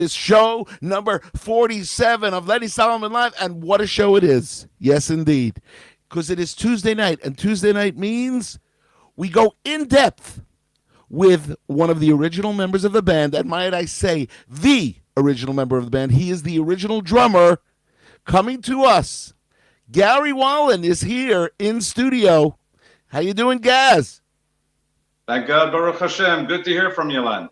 is show number 47 of Lenny Solomon Live, and what a show it is. Yes, indeed. Because it is Tuesday night, and Tuesday night means we go in depth with one of the original members of the band, and might I say, the original member of the band. He is the original drummer coming to us. Gary Wallen is here in studio. How you doing, Gaz? Thank God, Baruch Hashem. Good to hear from you, Len.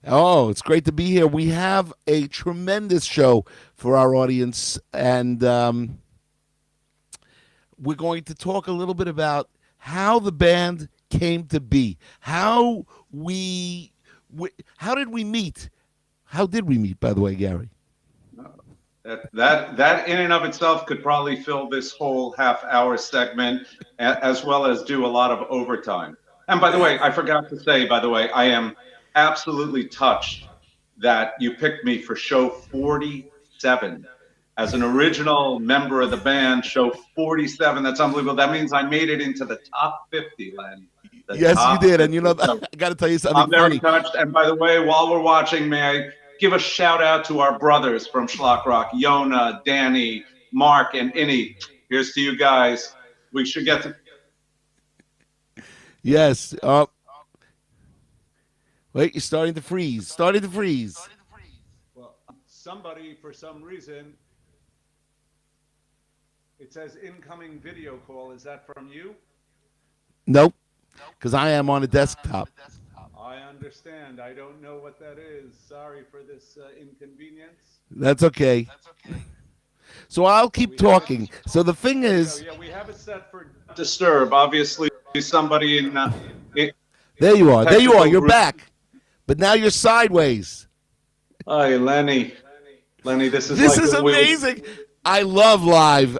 Oh, it's great to be here. We have a tremendous show for our audience, and we're going to talk a little bit about how the band came to be, how did we meet? How did we meet, by the way, Gary? That in and of itself could probably fill this whole half-hour segment, as well as do a lot of overtime. And by the way, I forgot to say, by the way, I am absolutely touched that you picked me for show 47 as an original member of the band. Show 47, that's unbelievable. That means I made it into the top 50, Len. Yes, you did. And you know, I got to tell you something I'm very funny. touched. And by the way, while we're watching, may I give a shout out to our brothers from Schlock Rock, Yona, Danny, Mark, and Innie. Here's to you guys. We should get to... Yes. Wait, you're starting to freeze. Well, somebody, for some reason, it says incoming video call. Is that from you? Nope, because I am on a desktop. I understand. I don't know what that is. Sorry for this inconvenience. That's okay. So I'll keep talking. So the thing is... Yeah, we have it set for disturb. Obviously, somebody in... There you are. You're back. But now you're sideways. Hi, Lenny. Lenny, this is amazing. I love live.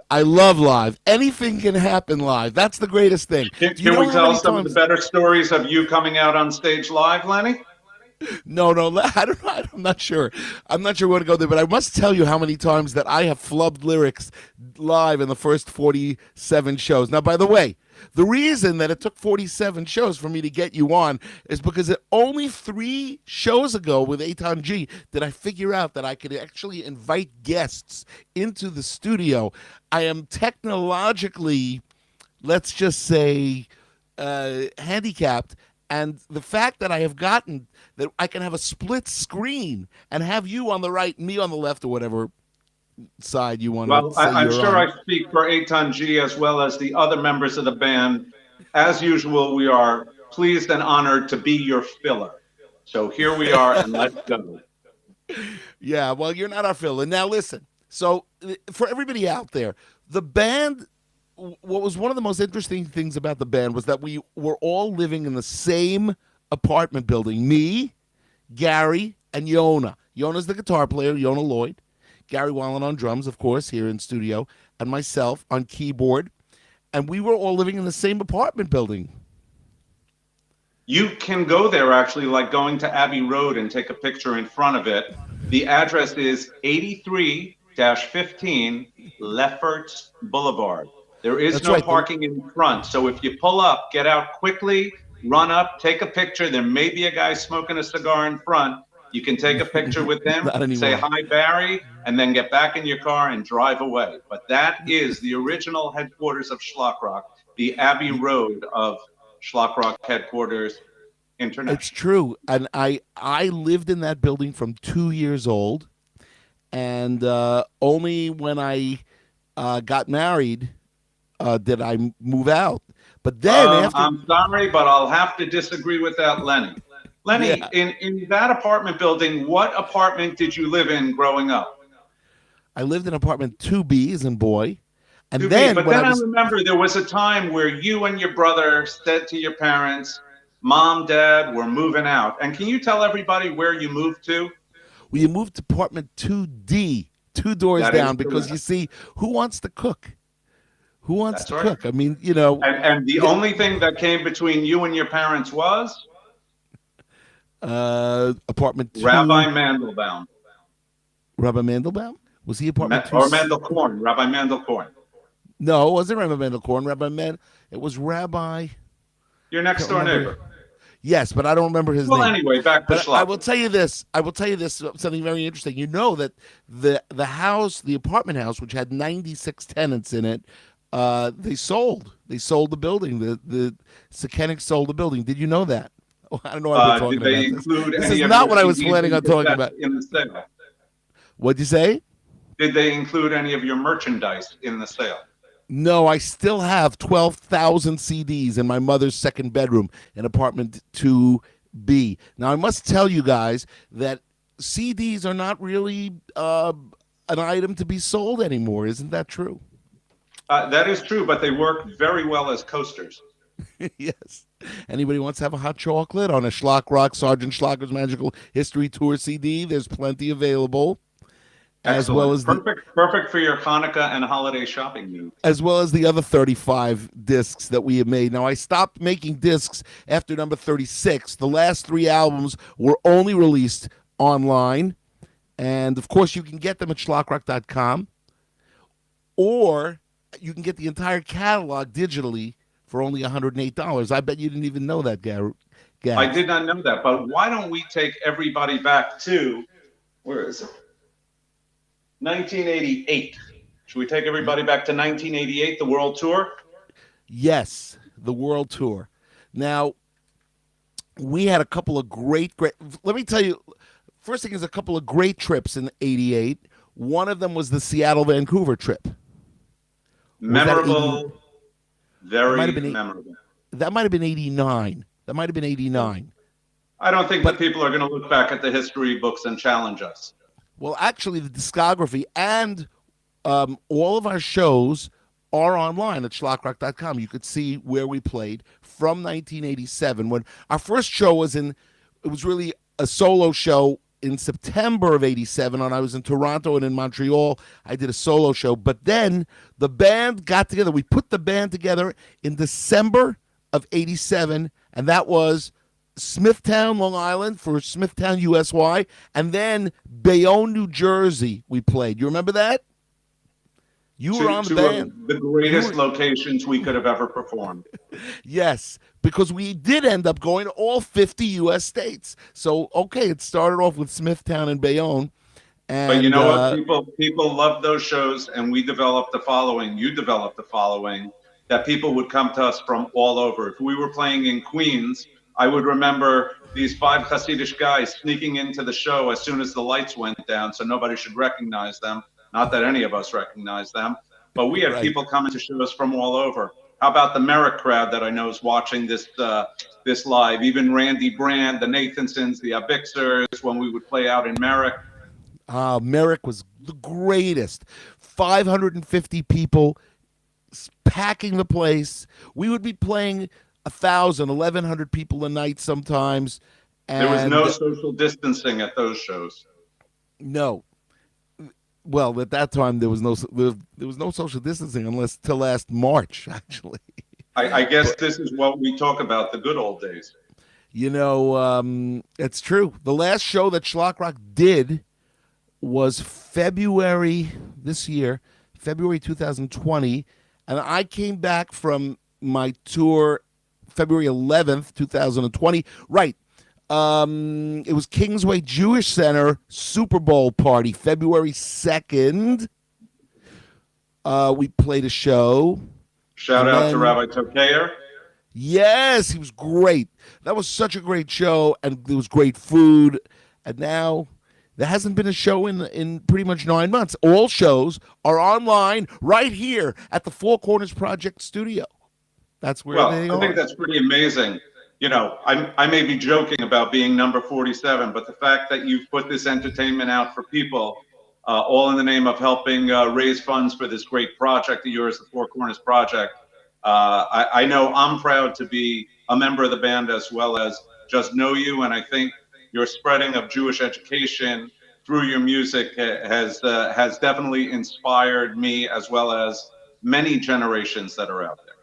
Anything can happen live. That's the greatest thing. Can we tell some of the better stories of you coming out on stage live, Lenny? No, I'm not sure. I'm not sure where to go there, but I must tell you how many times that I have flubbed lyrics live in the first 47 shows. Now, by the way, the reason that it took 47 shows for me to get you on is because only 3 shows ago with Eitan G did I figure out that I could actually invite guests into the studio. I am technologically, let's just say, handicapped. And the fact that I have gotten that I can have a split screen and have you on the right, me on the left, or whatever side you want to say. I'm sure on. I speak for Eitan G as well as the other members of the band. As usual, we are pleased and honored to be your filler. So here we are, and let's go. Yeah, well, you're not our filler. Now listen, so for everybody out there, the band, what was one of the most interesting things about the band was that we were all living in the same apartment building. Me, Gary, and Yona. Yona's the guitar player, Yona Lloyd. Gary Wallen on drums, of course, here in studio, and myself on keyboard. And we were all living in the same apartment building. You can go there, actually, like going to Abbey Road and take a picture in front of it. The address is 83-15 Lefferts Boulevard. There is no parking in front. So if you pull up, get out quickly, run up, take a picture. There may be a guy smoking a cigar in front. You can take a picture with him, say hi, Barry, and then get back in your car and drive away. But that is the original headquarters of Schlock Rock, the Abbey Road of Schlock Rock headquarters international. It's true. And I lived in that building from 2 years old. And only when I got married did I move out. But then after... I'm sorry, but I'll have to disagree with that, Lenny. Lenny, yeah. in that apartment building, what apartment did you live in growing up? I lived in apartment 2B, as in boy. And 2B, then, but then I remember there was a time where you and your brother said to your parents, Mom, Dad, we're moving out. And can you tell everybody where you moved to? Well, you moved to apartment 2D, 2 doors down, because you see, who wants to cook? Who wants to cook? I mean, you know. And the only thing that came between you and your parents was? Apartment 2. Rabbi Mandelbaum. Rabbi Mandelbaum? Was he apartment 2? Or Mandelkorn, Rabbi Mandelkorn. No, it wasn't Rabbi Mandelkorn. It was Rabbi... Your next door neighbor. Yes, but I don't remember his Well, name. anyway, back to But I will Schlock. tell you this. I will tell you this something very interesting. You know that the house, the apartment house, which had 96 tenants in it, they sold. They sold the building. The Sekenic sold the building. Did you know that? Oh, I don't know why we're Did talking they about this. include This any is of not your what I was CDs planning on and talking cassettes about. in the sale? What'd you say? Did they include any of your merchandise in the sale? No, I still have 12,000 CDs in my mother's second bedroom in apartment 2B. Now, I must tell you guys that CDs are not really an item to be sold anymore. Isn't that true? That is true, but they work very well as coasters. Yes. Anybody wants to have a hot chocolate on a Schlock Rock Sergeant Schlocker's Magical History Tour CD? There's plenty available. As well Excellent. as the Perfect for your Hanukkah and holiday shopping needs. as well as the other 35 discs that we have made. Now, I stopped making discs after number 36. The last three albums were only released online. And, of course, you can get them at schlockrock.com. Or you can get the entire catalog digitally for only $108. I bet you didn't even know that, Gary. I did not know that, but why don't we take everybody back to, where is it? 1988. Should we take everybody back to 1988, the World Tour? Yes, the World Tour. Now, we had a couple of great. Let me tell you, first thing is a couple of great trips in '88. One of them was the Seattle-Vancouver trip. Memorable, very might have been memorable. That might have been '89. That might have been '89. I don't think that people are going to look back at the history books and challenge us. Well, actually, the discography and all of our shows are online at schlockrock.com. You could see where we played from 1987. When our first show was it was really a solo show in September of '87. And I was in Toronto and in Montreal. I did a solo show. But then the band got together. We put the band together in December of '87, and that was Smithtown, Long Island for Smithtown USY, and then Bayonne, New Jersey we played. You remember that? You were on the band. The greatest locations we could have ever performed. Yes, because we did end up going to all 50 U.S. states. So, okay, it started off with Smithtown and Bayonne. And, but you know what? People loved those shows, and we developed the following. You developed the following, that people would come to us from all over. If we were playing in Queens, I would remember these 5 Hasidic guys sneaking into the show as soon as the lights went down, so nobody should recognize them. Not that any of us recognize them, but we had people coming to shows from all over. How about the Merrick crowd that I know is watching this this live? Even Randy Brand, the Nathansons, the Abixers, when we would play out in Merrick. Merrick was the greatest. 550 people packing the place. We would be playing 1,000, 1,100 people a night sometimes. And there was no social distancing at those shows. No. Well, at that time there was no social distancing unless till last March, actually. I guess this is what we talk about, the good old days. You know, it's true. The last show that Schlock Rock did was February this year, February 2020, and I came back from my tour February 11th, 2020. Right. It was Kingsway Jewish Center Super Bowl party, February 2nd. We played a show. Shout out to Rabbi Tokayer. Yes, he was great. That was such a great show, and there was great food. And now there hasn't been a show in pretty much 9 months. All shows are online right here at the Four Corners Project studio. That's where they are. I think that's pretty amazing. You know, I may be joking about being number 47, but the fact that you've put this entertainment out for people, all in the name of helping raise funds for this great project of yours, the Four Corners Project, I know I'm proud to be a member of the band as well as just know you, and I think your spreading of Jewish education through your music has definitely inspired me as well as many generations that are out there.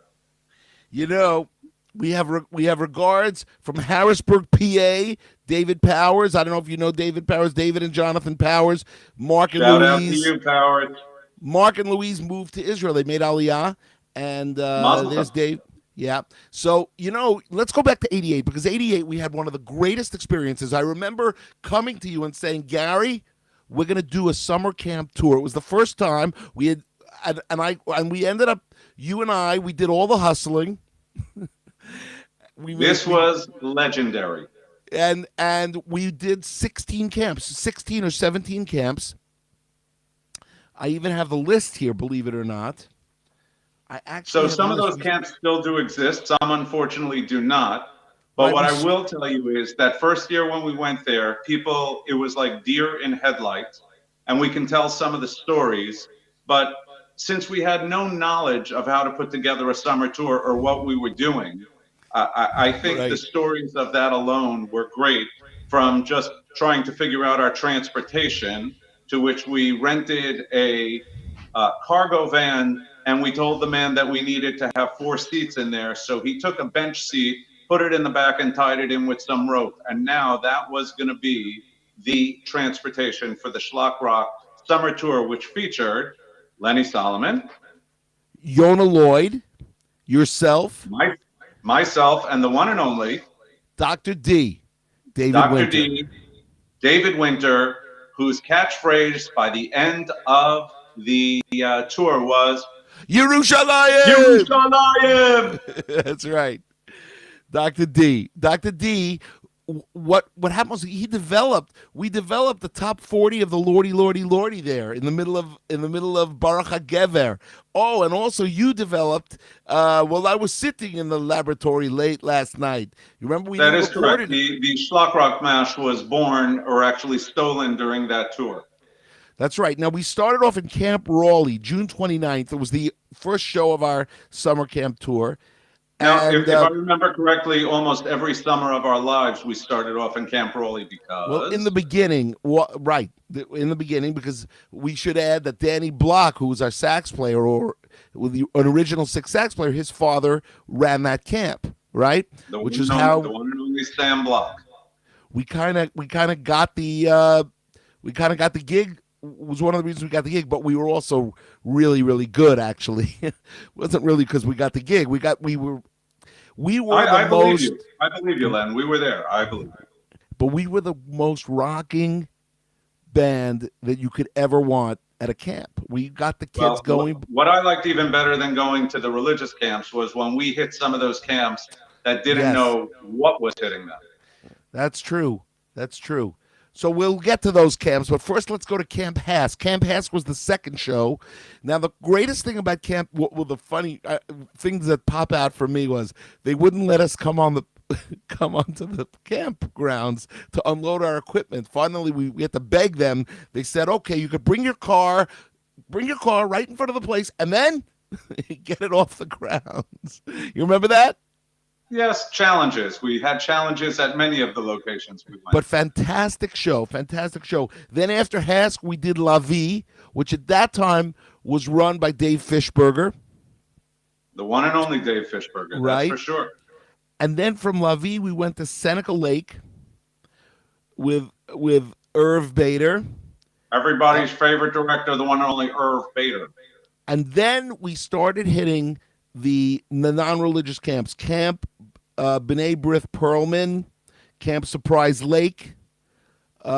You know, we have regards from Harrisburg, PA, David Powers. I don't know if you know David Powers, David and Jonathan Powers, Mark and Louise. Shout out to you, Powers. Mark and Louise moved to Israel. They made Aliyah, and there's Dave. Yeah. So, let's go back to 88 because 88 we had one of the greatest experiences. I remember coming to you and saying, "Gary, we're going to do a summer camp tour." It was the first time we had and we ended up you and I we did all the hustling. This was legendary. And we did 16 camps, 16 or 17 camps. I even have the list here, believe it or not. So some of those camps still do exist. Some unfortunately do not. But what I will tell you is that first year when we went there, it was like deer in headlights. And we can tell some of the stories. But since we had no knowledge of how to put together a summer tour or what we were doing, I think the stories of that alone were great, from just trying to figure out our transportation, to which we rented a cargo van, and we told the man that we needed to have 4 seats in there. So he took a bench seat, put it in the back, and tied it in with some rope. And now that was going to be the transportation for the Schlock Rock summer tour, which featured Lenny Solomon, Yona Lloyd, yourself, myself, and the one and only Dr. D, David Winter, whose catchphrase by the end of the tour was Yerushalayim! Yerushalayim! That's right. Dr. D. What happened was we developed the top 40 of the Lordy there in the middle of Baruch HaGever. Oh, and also you developed I was sitting in the laboratory late last night. You remember That is correct. The Schlock Rock Mash was born, or actually stolen, during that tour. That's right. Now, we started off in Camp Raleigh, June 29th. It was the first show of our summer camp tour. Now, if I remember correctly, almost every summer of our lives, we started off in Camp Raleigh because... Well, in the beginning, in the beginning, because we should add that Danny Block, who was our sax player, or an original 6 sax player, his father ran that camp, right? The one and only Sam Block. We kind of got the gig. Was one of the reasons we got the gig, but we were also really, really good. Actually, it wasn't really because we got the gig. I believe you, Len. We were there. I believe you. But we were the most rocking band that you could ever want at a camp. We got the kids going. What I liked even better than going to the religious camps was when we hit some of those camps that didn't know what was hitting them. That's true. So we'll get to those camps, but first let's go to Camp Hask. Camp Hask was the second show. Now, the greatest thing about camp, the funny things that pop out for me was they wouldn't let us come onto the campgrounds to unload our equipment. Finally, we had to beg them. They said, "Okay, you could bring your car right in front of the place, and then get it off the grounds." You remember that? Yes, challenges. We had challenges at many of the locations we went. But fantastic show. Then after Hask, we did La Vie, which at that time was run by Dave Fishberger. The one and only Dave Fishberger, right? That's for sure. And then from La Vie, we went to Seneca Lake with Irv Bader. Everybody's favorite director, the one and only Irv Bader. And then we started hitting the non-religious camps. Camp B'nai B'rith Perlman, Camp Surprise Lake.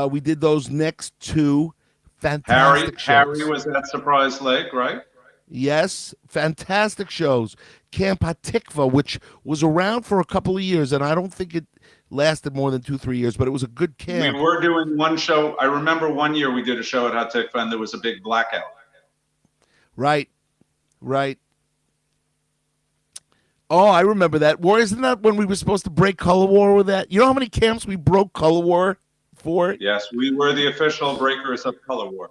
We did those next 2 fantastic shows. Harry was at Surprise Lake, right? Yes, fantastic shows. Camp Hatikva, which was around for a couple of years, and I don't think it lasted more than 2-3 years, but it was a good camp. We were doing one show. I remember one year we did a show at Hatikva, and there was a big blackout. Right. Oh, I remember that. Isn't that when we were supposed to break Color War with that? You know how many camps we broke Color War for? Yes, we were the official breakers of Color War.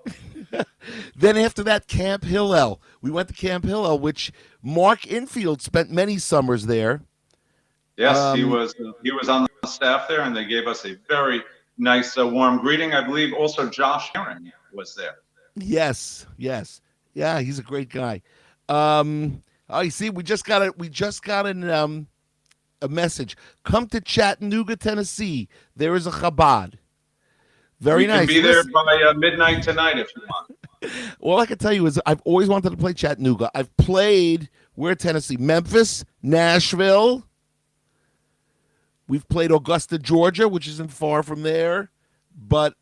Then after that, Camp Hillel. We went to Camp Hillel, which Mark Infield spent many summers there. Yes, he was on the staff there, and they gave us a very nice, warm greeting. I believe also Josh Herring was there. Yes. Yeah, he's a great guy. You see, we just got a message. Come to Chattanooga, Tennessee. There is a Chabad. Very nice. You can be there by midnight tonight if you want. All I can tell you is I've always wanted to play Chattanooga. I've played We're Tennessee. Memphis, Nashville. We've played Augusta, Georgia, which isn't far from there. But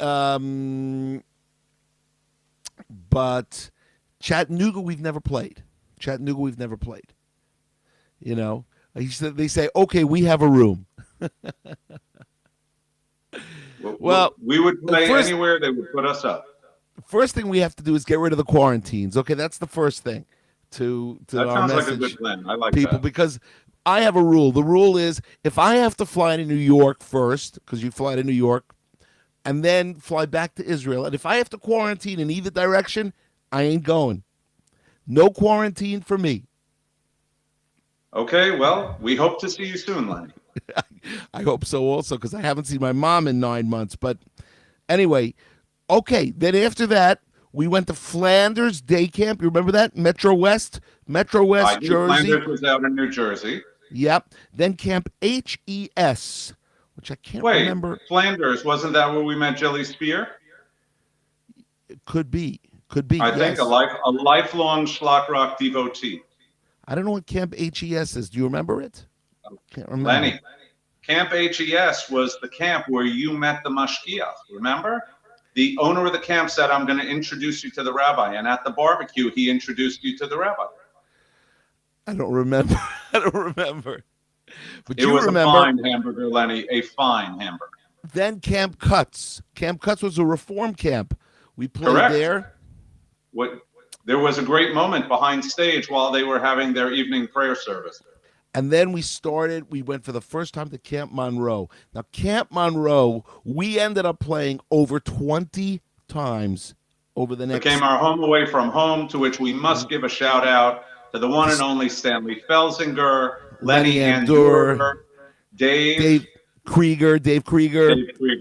Chattanooga, we've never played. You know, they say, okay, we have a room. Well, we would play anywhere they would put us up. The first thing we have to do is get rid of the quarantines. Okay, that's the first thing to that our sounds message, like a good plan. I like people, that. because I have a rule. The rule is if I have to fly to New York first, because you fly to New York, and then fly back to Israel, and if I have to quarantine in either direction, I ain't going. No quarantine for me. Okay, well, we hope to see you soon, Lenny. I hope so also, because I haven't seen my mom in 9 months. But anyway, okay, then after that, we went to Flanders Day Camp. You remember that? Metro West, Jersey. Flanders was out in New Jersey. Yep. Then Camp HES, which I can't remember. Flanders, wasn't that where we met Jelly Spear? It could be. I think a lifelong Schlock Rock devotee. I don't know what Camp HES is. Do you remember it? Can't remember. Lenny, Camp HES was the camp where you met the mashgiach, remember? The owner of the camp said, I'm going to introduce you to the rabbi. And at the barbecue, he introduced you to the rabbi. I don't remember. But it was a fine hamburger, Lenny, a fine hamburger. Then Camp Cuts. Camp Cuts was a reform camp. We played Correct. there. There was a great moment behind stage while they were having their evening prayer service. And then we went for the first time to Camp Monroe. Now, Camp Monroe, we ended up playing over 20 times over the next... Became our home away from home, to which we must give a shout out to the one and only Stanley Felsinger, Lenny Andur, Dave Krieger,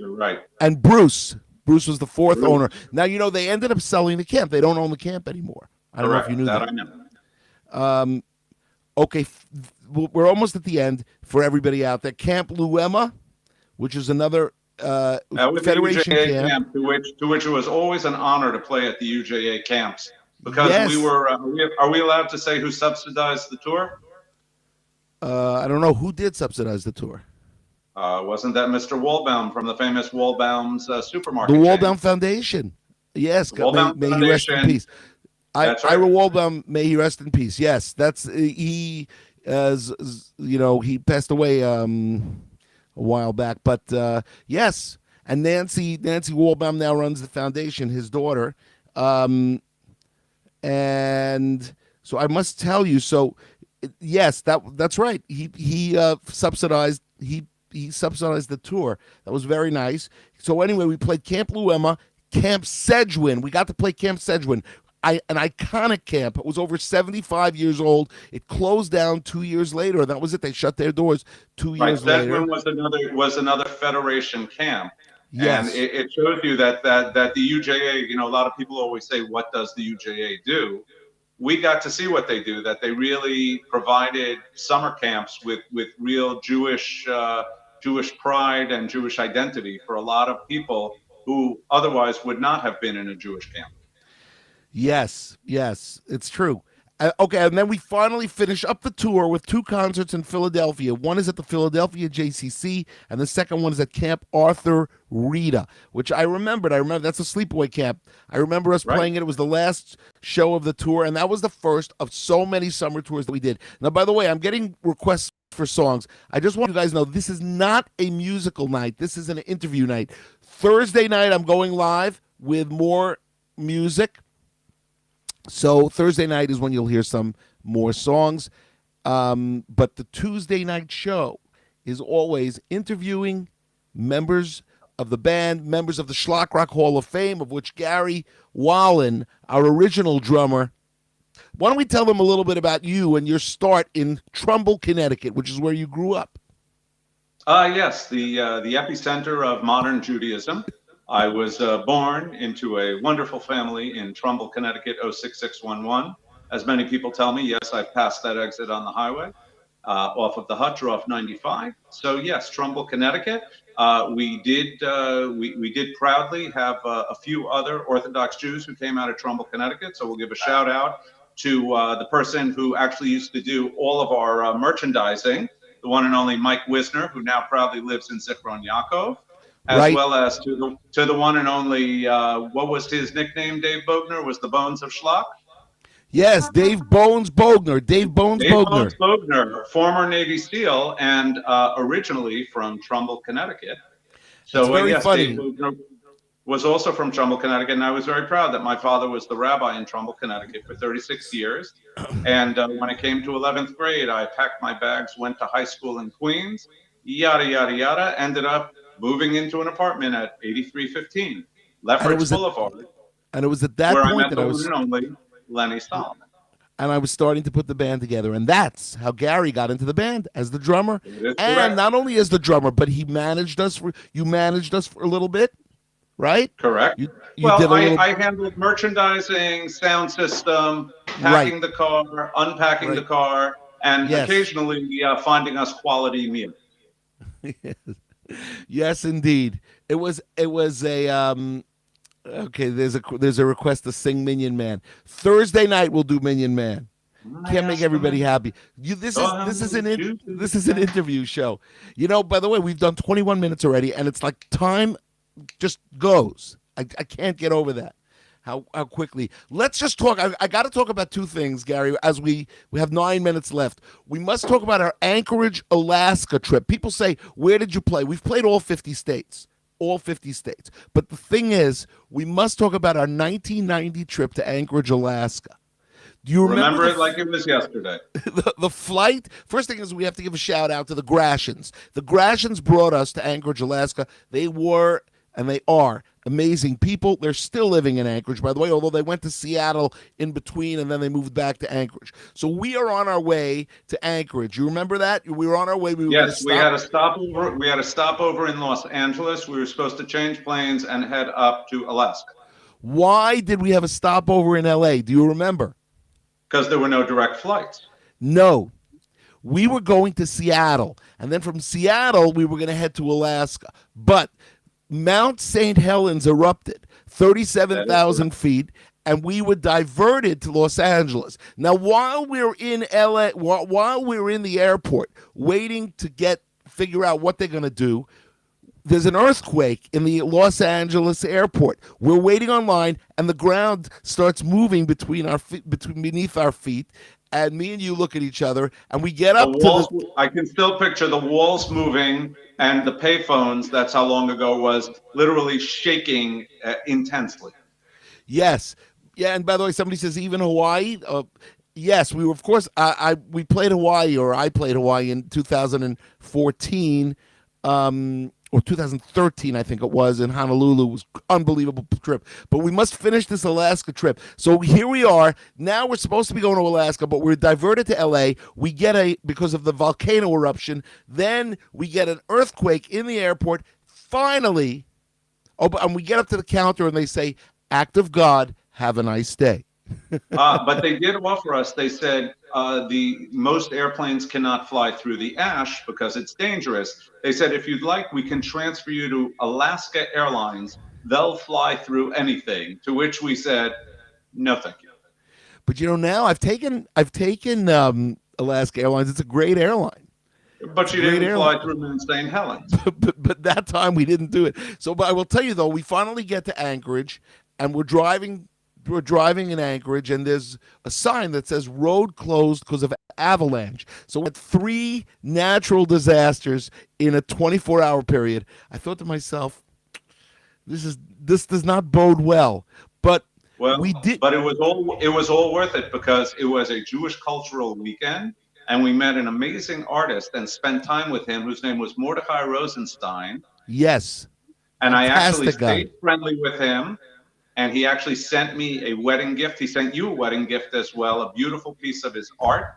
right. And Bruce. Bruce was the fourth owner. Now, you know, they ended up selling the camp. They don't own the camp anymore. I don't know if you knew that. I know. Okay, we're almost at the end for everybody out there. Camp Luema, which is another Federation camp. To which it was always an honor to play at the UJA camps, because we were. Are we allowed to say who subsidized the tour? I don't know. Who did subsidize the tour? Wasn't that Mr. Waldbaum from the famous Waldbaum's supermarket? The Waldbaum Foundation. Yes, may he rest in peace. That's right. Ira Waldbaum, may he rest in peace. Yes, he passed away a while back. But yes, and Nancy Waldbaum now runs the foundation, his daughter. And so I must tell you. So yes, that's right. He subsidized. He subsidized the tour. That was very nice. So anyway, we played Camp Luema, Camp Sedgwin. We got to play Camp Sedgwin. An iconic camp. It was over 75 years old. It closed down 2 years later. That was it. They shut their doors 2 years later. Sedgwin was another Federation camp. Yes. And it shows you that the UJA, a lot of people always say, what does the UJA do? We got to see what they do, that they really provided summer camps with real Jewish pride and Jewish identity for a lot of people who otherwise would not have been in a Jewish camp. Yes, it's true. Okay, and then we finally finish up the tour with 2 concerts in Philadelphia. One is at the Philadelphia JCC, and the second one is at Camp Arthur Rita, which I remember that's a sleepaway camp. I remember us playing it. It was the last show of the tour, and that was the first of so many summer tours that we did. Now, by the way, I'm getting requests for songs. I just want you guys to know this is not a musical night. This is an interview night. Thursday night, I'm going live with more music. So Thursday night is when you'll hear some more songs. But the Tuesday night show is always interviewing members of the band, members of the Schlock Rock Hall of Fame, of which Gary Wallen, our original drummer. Why don't we tell them a little bit about you and your start in Trumbull, Connecticut, which is where you grew up? Yes, the epicenter of modern Judaism. I was born into a wonderful family in Trumbull, Connecticut, 06611. As many people tell me, yes, I've passed that exit on the highway off of the Hutch or off 95. So yes, Trumbull, Connecticut. We did proudly have a few other Orthodox Jews who came out of Trumbull, Connecticut. So we'll give a shout out to the person who actually used to do all of our merchandising, the one and only Mike Wisner, who now proudly lives in Zichron Yaakov, as Right. well as to the one and only, what was his nickname, Dave Bogner, was the Bones of Schlock? Yes, Dave Bones Bogner. Dave Bones Dave Bogner. Bones Bogner, former Navy SEAL and originally from Trumbull, Connecticut. It's So very yes, funny. Dave Bogner was also from Trumbull, Connecticut, and I was very proud that my father was the rabbi in Trumbull, Connecticut for 36 years. And when it came to 11th grade, I packed my bags, went to high school in Queens, yada, yada, yada, ended up moving into an apartment at 8315 And it Lefferts was at Boulevard, and it was at that where I point met that the one and only Lenny Solomon. I was starting to put the band together, and that's how Gary got into the band as the drummer. It is And correct. not only as the drummer, but you managed us for a little bit, right? Correct. You did Well, a little I handled merchandising, sound system, right, packing the car, unpacking the right. car, and Yes. occasionally finding us quality meals. Yes, indeed. It was a okay, there's a request to sing Minion Man. Thursday night we'll do Minion Man. Can't make everybody happy. This is an interview show. You know, by the way, we've done 21 minutes already, and it's like time just goes. I can't get over that. How quickly. Let's just talk. I got to talk about two things, Gary, as we have 9 minutes left. We must talk about our Anchorage, Alaska trip. People say, where did you play? We've played all 50 states. All 50 states. But the thing is, we must talk about our 1990 trip to Anchorage, Alaska. Do you remember it like it was yesterday? the flight? First thing is we have to give a shout out to the Gratians. The Gratians brought us to Anchorage, Alaska. They were and they are amazing people. They're still living in Anchorage, by the way, although they went to Seattle in between and then they moved back to Anchorage. So we are on our way to Anchorage. You remember that? We were on our way. Yes, we had a stopover. We had a stopover in Los Angeles. We were supposed to change planes and head up to Alaska. Why did we have a stopover in LA? Do you remember? Because there were no direct flights. No. We were going to Seattle, and then from Seattle, we were going to head to Alaska. But Mount St. Helens erupted, 37,000 feet, and we were diverted to Los Angeles. Now, while we were in LA, while we were in the airport, waiting to figure out what they're going to do, there's an earthquake in the Los Angeles airport. We're waiting online, and the ground starts moving beneath our feet. And me and you look at each other, and we get up to I can still picture the walls moving, and the payphones, that's how long ago it was, literally shaking intensely. Yes. Yeah, and by the way, somebody says even Hawaii. Yes, we were, of course, we played Hawaii, or I played Hawaii in 2014, or 2013, I think it was, in Honolulu. It was an unbelievable trip. But we must finish this Alaska trip. So here we are. Now we're supposed to be going to Alaska, but we're diverted to LA. We get because of the volcano eruption. Then we get an earthquake in the airport. Finally, and we get up to the counter and they say, act of God, have a nice day. But they did offer us, they said, most airplanes cannot fly through the ash because it's dangerous. They said, if you'd like, we can transfer you to Alaska Airlines. They'll fly through anything. To which we said, no, thank you. But now I've taken Alaska Airlines. It's a great airline. But you didn't fly through Mount St. Helens. But that time we didn't do it. So, but I will tell you though, we finally get to Anchorage, and we're driving in Anchorage, and there's a sign that says road closed because of avalanche. So we had 3 natural disasters in a 24-hour period. I thought to myself, this does not bode well. But we did. But it was all worth it because it was a Jewish cultural weekend, and we met an amazing artist and spent time with him, whose name was Mordechai Rosenstein. Yes. And I actually stayed friendly with him. And he actually sent me a wedding gift. He sent you a wedding gift as well, a beautiful piece of his art.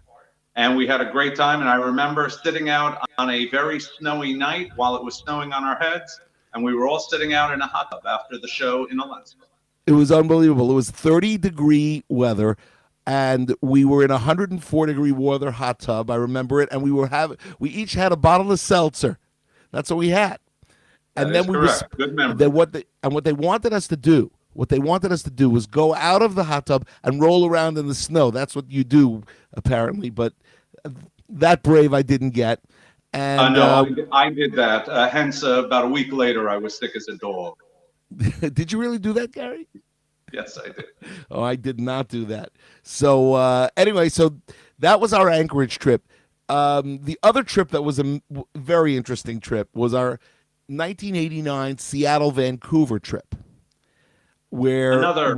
And we had a great time. And I remember sitting out on a very snowy night while it was snowing on our heads. And we were all sitting out in a hot tub after the show in Alaska. It was unbelievable. It was 30-degree weather, and we were in a 104-degree weather hot tub. I remember it. And we each had a bottle of seltzer. That's what we had. That is correct. Good memory. What they wanted us to do What they wanted us to do was go out of the hot tub and roll around in the snow. That's what you do, apparently. But that brave I didn't get. And No, I did that. Hence, about a week later, I was sick as a dog. did you really do that, Gary? Yes, I did. Oh, I did not do that. So anyway, so that was our Anchorage trip. The other trip that was a very interesting trip was our 1989 Seattle Vancouver trip, where another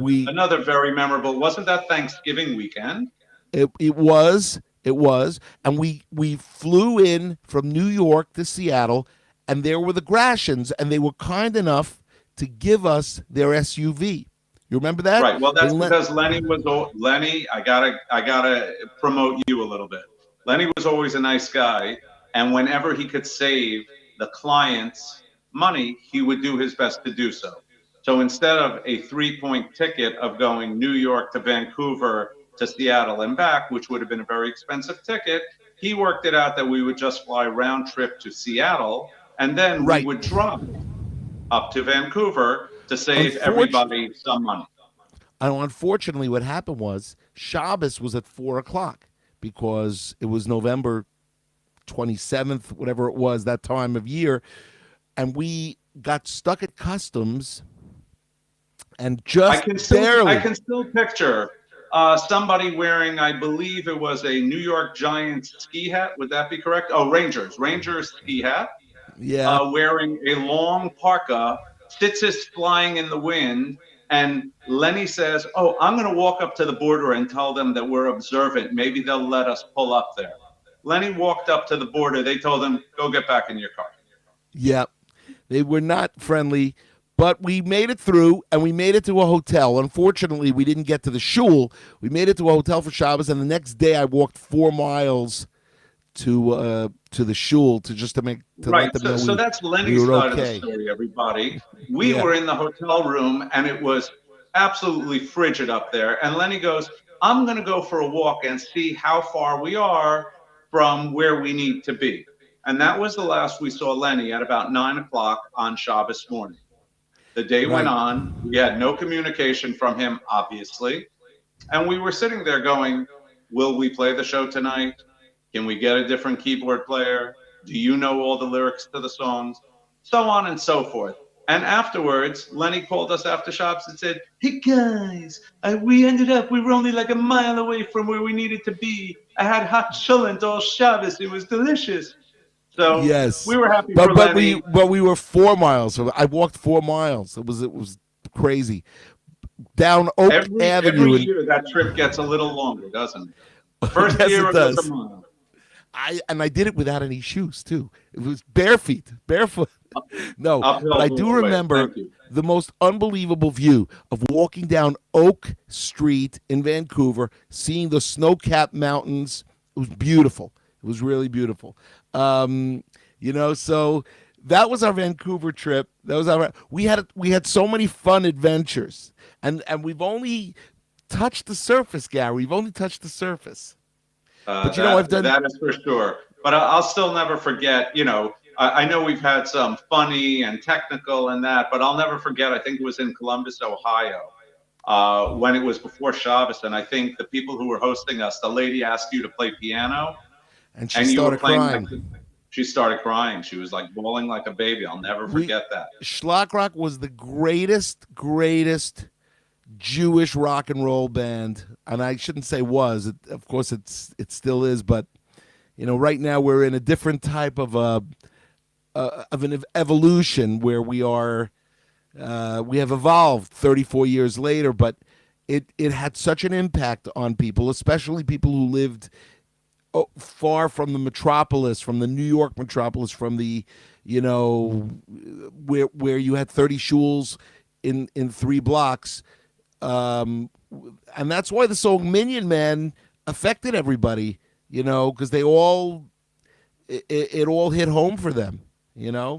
very memorable. Wasn't that Thanksgiving weekend? It was, and we flew in from New York to Seattle, and there were the Gratians, and they were kind enough to give us their SUV. You remember that? Right. Well, that's because Lenny was Lenny. I gotta promote you a little bit. Lenny was always a nice guy, and whenever he could save the client's money, he would do his best to do so. So instead of a 3-point ticket of going New York to Vancouver to Seattle and back, which would have been a very expensive ticket, he worked it out that we would just fly round trip to Seattle, and then we would drive up to Vancouver to save everybody some money. And unfortunately, what happened was Shabbos was at 4:00 because it was November 27th, whatever it was, that time of year, and we got stuck at customs, and I can still picture somebody wearing, I believe it was a New York Giants ski hat. Would that be correct? Oh, Rangers ski hat. Yeah. Wearing a long parka, stitches flying in the wind, and Lenny says, "Oh, I'm going to walk up to the border and tell them that we're observant. Maybe they'll let us pull up there." Lenny walked up to the border. They told him, "Go get back in your car." Yeah, they were not friendly, but we made it through, and we made it to a hotel. Unfortunately, we didn't get to the shul. We made it to a hotel for Shabbos, and the next day I walked 4 miles to the shul to let them know so that's Lenny's side of the story, everybody. We were in the hotel room, and it was absolutely frigid up there. And Lenny goes, "I'm going to go for a walk and see how far we are from where we need to be." And that was the last we saw Lenny at about 9:00 on Shabbos morning. The day went on. We had no communication from him, obviously. And we were sitting there going, will we play the show tonight? Can we get a different keyboard player? Do you know all the lyrics to the songs? So on and so forth. And afterwards, Lenny called us after Shabbos and said, "Hey guys, we were only like a mile away from where we needed to be. I had hot cholent all Shabbos. It was delicious." So yes, we were happy for Lenny. But we were 4 miles. So I walked 4 miles. It was crazy. Down Oak Avenue. Every year that trip gets a little longer, doesn't it? First yes, year it does. was a mile. I did it without any shoes too. It was barefoot. No, but I do remember the most unbelievable view of walking down Oak Street in Vancouver, seeing the snow-capped mountains. It was beautiful. It was really beautiful. So that was our Vancouver trip. We had so many fun adventures, and we've only touched the surface, Gary. We've only touched the surface. But I've done that is for sure. But I'll still never forget. I know we've had some funny and technical and that, but I'll never forget. I think it was in Columbus, Ohio, when it was before Shabbos, and I think the people who were hosting us, the lady asked you to play piano, and she started crying. She started crying. She was like bawling like a baby. I'll never forget that. Schlock Rock was the greatest Jewish rock and roll band, and I shouldn't say was. Of course, it still is, but right now we're in a different type of an evolution where we have evolved 34 years later, but it had such an impact on people, especially people who lived far from the metropolis, from the New York metropolis, from the where you had 30 shuls in 3 blocks. And that's why the song Minion Man affected everybody, because they all it all hit home for them,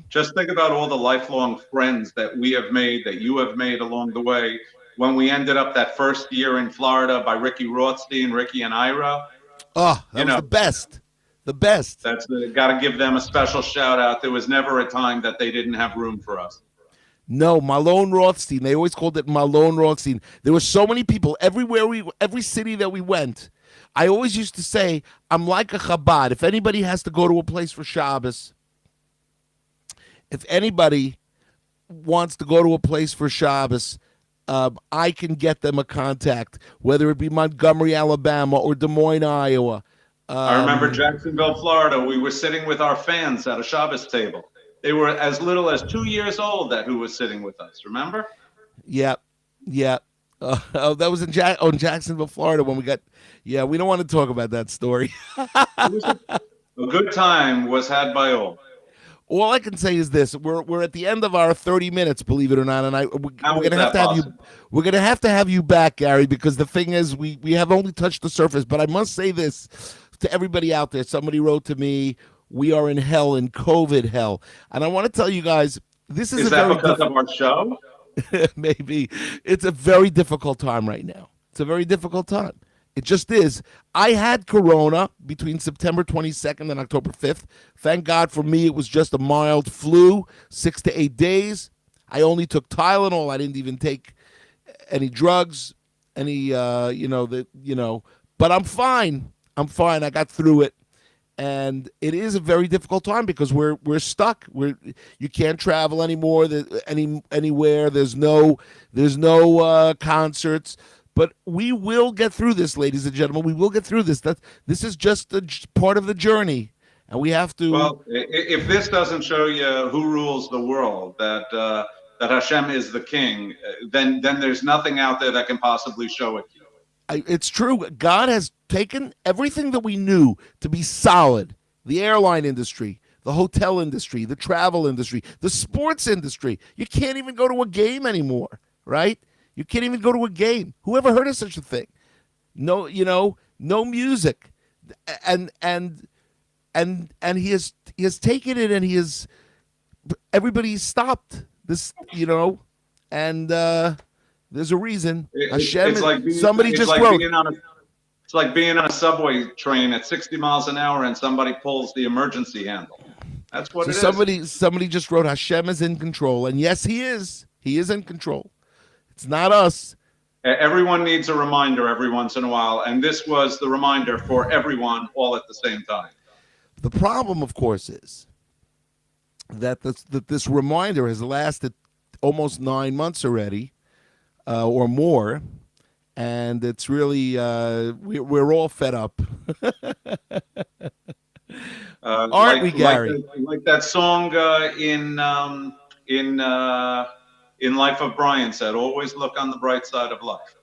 Just think about all the lifelong friends that we have made, that you have made along the way. When we ended up that first year in Florida by Ricky Rothstein, Ricky and Ira. Oh, that was the best. The best. Got to give them a special shout out. There was never a time that they didn't have room for us. No, Malone Rothstein. They always called it Malone Rothstein. There were so many people every city that we went. I always used to say, I'm like a Chabad. If anybody has to go to a place for Shabbos, if anybody wants to go to a place for Shabbos, I can get them a contact, whether it be Montgomery, Alabama, or Des Moines, Iowa. I remember Jacksonville, Florida. We were sitting with our fans at a Shabbos table. They were as little as 2 years old that who was sitting with us. Remember? Yeah, yeah. That was in Jacksonville, Florida when we got. Yeah, we don't want to talk about that story. A good time was had by all. All I can say is this: we're at the end of our 30 minutes, believe it or not, and we're gonna have to have you. We're gonna have to have you back, Gary, because the thing is, we have only touched the surface. But I must say this to everybody out there. Somebody wrote to me, "We are in hell, in COVID hell," and I want to tell you guys, this is that because of our show? Maybe it's a very difficult time right now. It's a very difficult time. It just is. I had corona between September 22nd and October 5th. Thank God for me, it was just a mild flu, 6 to 8 days. I only took Tylenol. I didn't even take any drugs, but I'm fine. I'm fine. I got through it. And it is a very difficult time because we're stuck. You can't travel anymore. Anywhere. There's no concerts. But we will get through this, ladies and gentlemen. We will get through this. This is just a part of the journey, and we have to. Well, if this doesn't show you who rules the world, that Hashem is the king, then there's nothing out there that can possibly show it to you. It's true. God has taken everything that we knew to be solid: the airline industry, the hotel industry, the travel industry, the sports industry. You can't even go to a game anymore, right? You can't even go to a game. Who ever heard of such a thing? No, no music, and he has taken it, and everybody stopped this, and there's a reason. Hashem, it's like somebody just wrote. It's like being on a subway train at 60 miles an hour and somebody pulls the emergency handle. That's what it is. Somebody just wrote, Hashem is in control, and yes, he is. He is in control. It's not us. Everyone needs a reminder every once in a while, and this was the reminder for everyone all at the same time. The problem, of course, is that this reminder has lasted almost 9 months already, or more, and it's really we're all fed up. Aren't we, Gary? Like that song in Life of Brian said, always look on the bright side of life.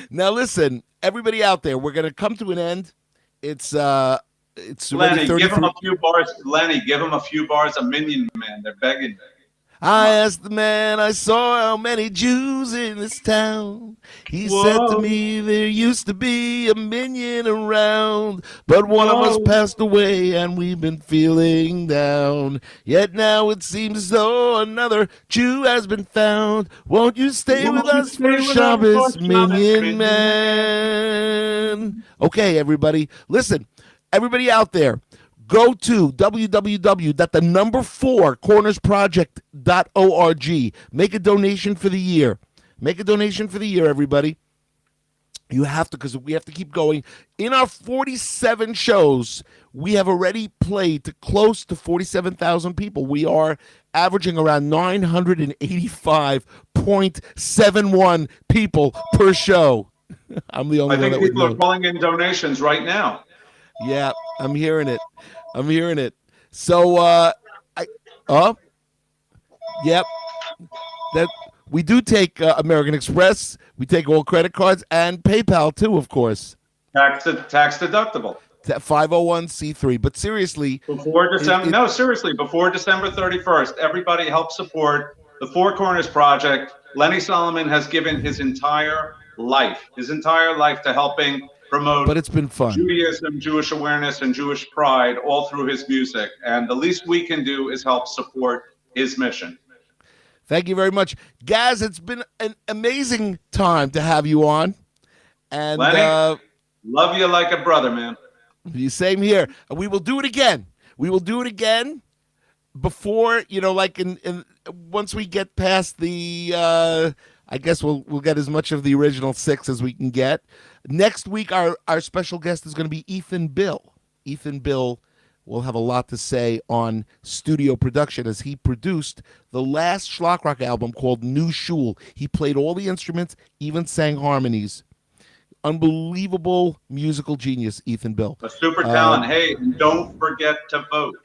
Now listen, everybody out there, we're going to come to an end. It's Lenny, give him a few bars. Lenny, give him a few bars. A Minion Man, they're begging. I asked the man I saw how many Jews in this town. He said to me there used to be a minion around, but one of us passed away and we've been feeling down. Yet now it seems as though another Jew has been found. Won't you stay with us for Shabbos, Minion Man? Okay, everybody, listen, everybody out there, go to www.4cornersproject.org. Make a donation for the year. Make a donation for the year, everybody. You have to, because we have to keep going. In our 47 shows, we have already played to close to 47,000 people. We are averaging around 985.71 people per show. I'm the only one that would know. I think people are calling in donations right now. Yeah, I'm hearing it. So, yep. That we do take American Express. We take all credit cards and PayPal too, of course. Tax deductible. 501c3. But seriously, before December, seriously, before December 31st, everybody help support the Four Corners Project. Lenny Solomon has given his entire life to helping promote, but it's been fun. Judaism, Jewish awareness, and Jewish pride all through his music. And the least we can do is help support his mission. Thank you very much. Gaz, it's been an amazing time to have you on. And Lenny, love you like a brother, man. Same here. We will do it again. before, like in once we get past the, I guess we'll get as much of the original 6 as we can get. Next week, our special guest is going to be Ethan Bill. Ethan Bill will have a lot to say on studio production, as he produced the last Schlock Rock album called New Shul. He played all the instruments, even sang harmonies. Unbelievable musical genius, Ethan Bill. A super talent. Hey, don't forget to vote.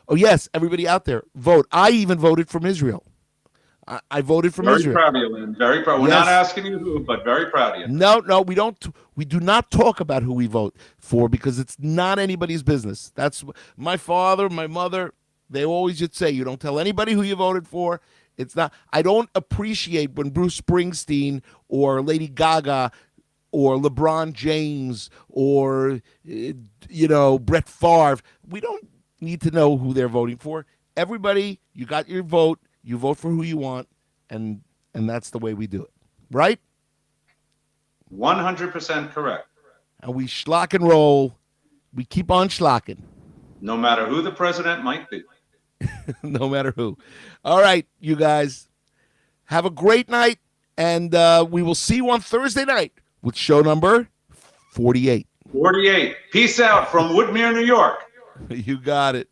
Oh, yes, everybody out there, vote. I even voted from Israel. I voted from Israel. Very proud of you, Lynn. Very proud. We're not asking you who, but very proud of you. No, we don't. We do not talk about who we vote for, because it's not anybody's business. That's my father, my mother. They always just say, you don't tell anybody who you voted for. It's not. I don't appreciate when Bruce Springsteen or Lady Gaga or LeBron James or Brett Favre. We don't need to know who they're voting for. Everybody, you got your vote. You vote for who you want, and that's the way we do it, right? 100% correct. And we schlock and roll. We keep on schlocking. No matter who the president might be. No matter who. All right, you guys. Have a great night, and we will see you on Thursday night with show number 48. 48. Peace out from Woodmere, New York. You got it.